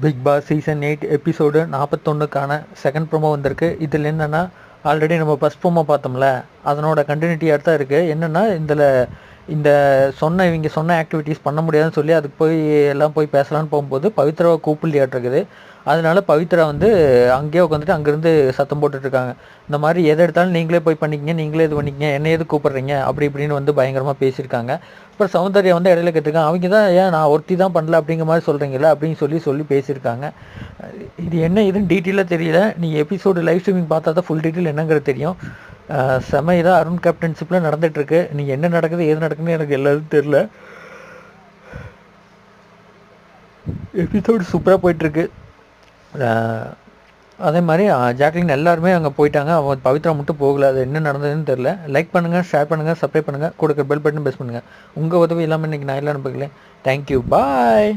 Big Boss season 8 episode 41க்கான second promo வந்திருக்கு. இதில் என்னென்னா, ஆல்ரெடி நம்ம ஃபஸ்ட் ப்ரோமோ பார்த்தோம்ல, அதனோட கண்டினியூட்டியாக தான் இருக்குது. என்னென்னா, இந்த இவங்க சொன்ன ஆக்டிவிட்டீஸ் பண்ண முடியாதுன்னு சொல்லி அதுக்கு போய் எல்லாம் போய் பேசலான்னு போகும்போது பவித்ராவை கூப்பிடலையாட்டிருக்குது. அதனால பவித்ரா வந்து அங்கேயே உட்காந்துட்டு அங்கேருந்து சத்தம் போட்டுட்ருக்காங்க. இந்த மாதிரி எதை எடுத்தாலும் நீங்களே போய் பண்ணிக்கிங்க, நீங்களே இது பண்ணிக்கிங்க, என்ன எது கூப்பிட்றீங்க அப்படி இப்படின்னு வந்து பயங்கரமாக பேசியிருக்காங்க. அப்புறம் சௌந்தர்யா வந்து இடையில கேட்டிருக்காங்க, அவங்க தான் ஏன் நான் ஒருத்தி தான் பண்ணல அப்படிங்கிற மாதிரி சொல்கிறீங்களா அப்படின்னு சொல்லி பேசியிருக்காங்க. இது என்ன இதுன்னு டீட்டெயிலாக தெரியல. நீங்கள் எபிசோடு லைவ் ஸ்ட்ரீமிங் பார்த்தா தான் ஃபுல் டீட்டெயில் என்னங்கிறது தெரியும். செம இதாக அருண் கேப்டன்ஷிப்பில் நடந்துகிட்ருக்கு. நீங்கள் என்ன நடக்குது ஏது நடக்குதுன்னு எனக்கு எல்லாரும் தெரில. எபிசோடு சூப்பராக போயிட்டுருக்கு. அதே மாதிரி ஜாக்லின் எல்லாருமே அங்கே போயிட்டாங்க. அவன் பவித்ரா மட்டும் போகலை. அது என்ன நடந்ததுன்னு தெரில. லைக் பண்ணுங்கள், ஷேர் பண்ணுங்கள், சப்ஸ்கிரைப் பண்ணுங்கள், கொடுக்குற பெல் பட்டன் ப்ரெஸ் பண்ணுங்கள். உங்கள் உதவி இல்லாமல் இன்றைக்கி நான் எல்லாம் நம்புகிறேன். தேங்க்யூ, பாய்.